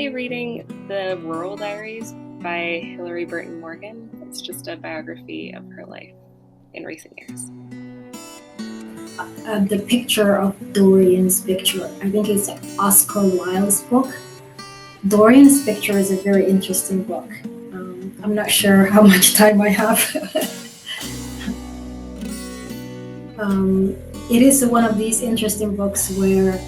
currently reading The Rural Diaries by Hilary Burton Morgan. It's just a biography of her life in recent years. The Picture of Dorians Picture. I think it's Oscar Wilde's book. Dorians Picture is a very interesting book. I'm not sure how much time I have. It is one of these interesting books where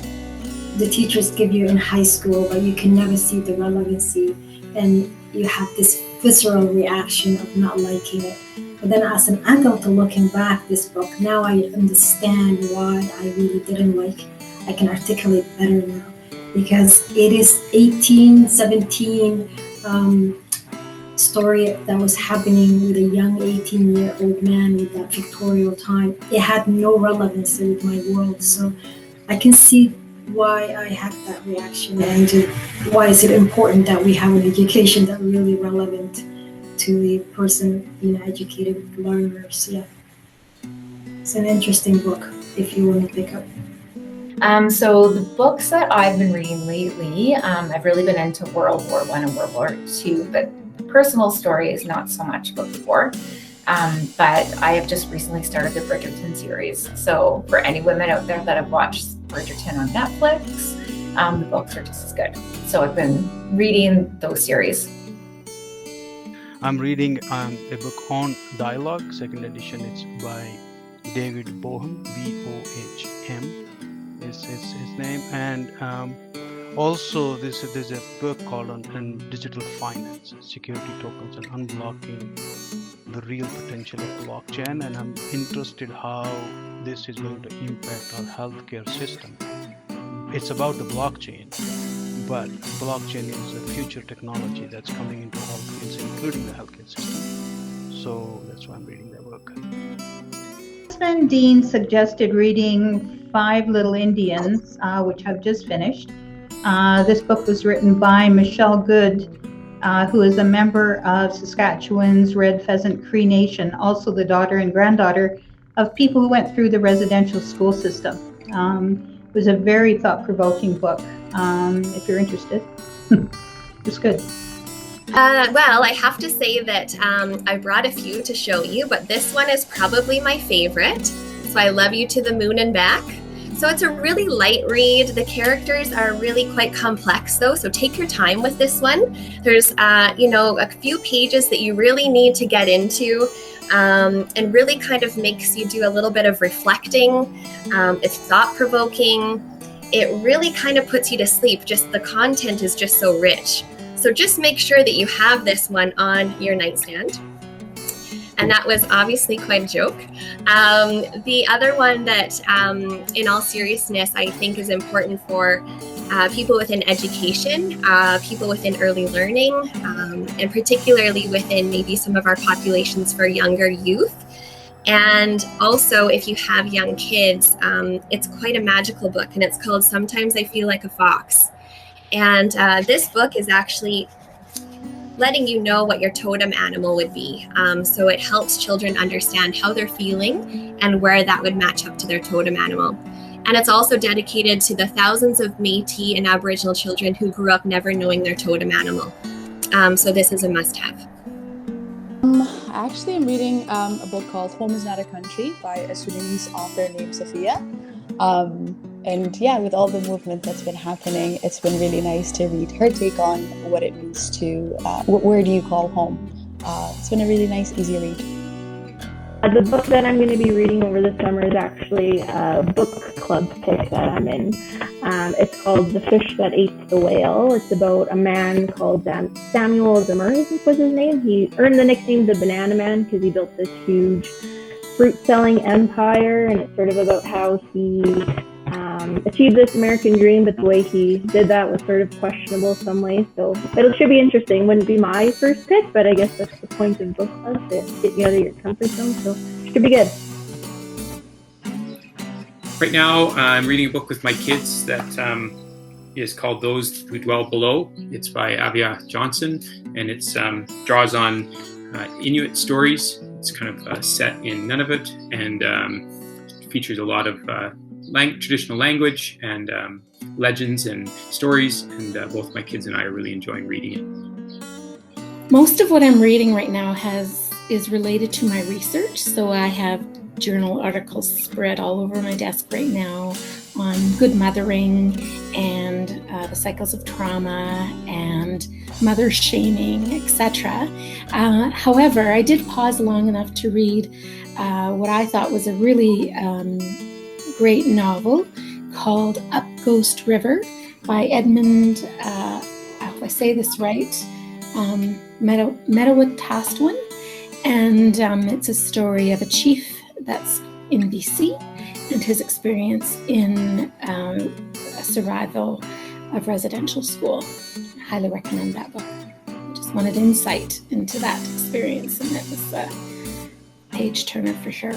the teachers give you in high school, but you can never see the relevancy, and you have this visceral reaction of not liking it. But then as an adult looking back this book, now I understand why I really didn't like. I can articulate better now, because it is 1817 story that was happening with a young 18-year-old man with that Victorian time. It had no relevance with my world, so I can see why I had that reaction, and why is it important that we have an education that's really relevant to the person being educated learners. Yeah, it's an interesting book if you want to pick up. So the books that I've been reading lately, I've really been into World War I and World War II, but personal story is not so much book 4. But I have just recently started the Bridgerton series. So for any women out there that have watched Bridgerton on Netflix, the books are just as good. So I've been reading those series. I'm reading a book on dialogue, second edition. It's by David Bohm, B-O-H-M is his name. And also there's a book called on digital finance, security tokens, and unblocking the real potential of blockchain. And I'm interested how this is going to impact our healthcare system. It's about the blockchain, but blockchain is a future technology that's coming into all fields, including the healthcare system. So that's why I'm reading that book. Husband Dean suggested reading Five Little Indians, which I've just finished. This book was written by Michelle Good, who is a member of Saskatchewan's Red Pheasant Cree Nation, also the daughter and granddaughter of people who went through the residential school system. It was a very thought-provoking book, if you're interested. It's good. Well, I have to say that I brought a few to show you, but this one is probably my favorite. So I Love You to the Moon and Back. So it's a really light read. The characters are really quite complex though, so take your time with this one. There's a few pages that you really need to get into, and really kind of makes you do a little bit of reflecting. It's thought-provoking. It really kind of puts you to sleep. Just the content is just so rich. So just make sure that you have this one on your nightstand. And that was obviously quite a joke. The other one that, in all seriousness, I think is important for people within education, people within early learning, and particularly within maybe some of our populations for younger youth. And also, if you have young kids, it's quite a magical book, and it's called Sometimes I Feel Like a Fox. And this book is actually letting you know what your totem animal would be. So it helps children understand how they're feeling and where that would match up to their totem animal. And it's also dedicated to the thousands of Métis and Aboriginal children who grew up never knowing their totem animal. So this is a must-have. Actually, I'm reading a book called Home is Not a Country by a Sudanese author named Sophia. And yeah, with all the movement that's been happening, it's been really nice to read her take on what it means to, where do you call home? It's been a really nice, easy read. The book that I'm going to be reading over the summer is actually a book club pick that I'm in. It's called The Fish That Ate the Whale. It's about a man called Samuel Zimmer, I think was his name. He earned the nickname the Banana Man because he built this huge fruit-selling empire, and it's sort of about how he achieved this American dream, but the way he did that was sort of questionable some ways. So it should be interesting. Wouldn't be my first pick, but I guess that's the point of book club, to get you out of your comfort zone. So it should be good. Right now, I'm reading a book with my kids that is called Those Who Dwell Below. It's by Avia Johnson, and it draws on Inuit stories. It's kind of set in Nunavut, and features a lot of traditional language and legends and stories, and both my kids and I are really enjoying reading it. Most of what I'm reading right now is related to my research. So I have journal articles spread all over my desk right now on good mothering and the cycles of trauma and mother shaming, etc. However, I did pause long enough to read what I thought was a really great novel called Up Ghost River by Edmund, if I say this right, Metawatastwan, and it's a story of a chief that's in BC and his experience in survival of residential school. I highly recommend that book. I just wanted insight into that experience, and it was a page turner for sure.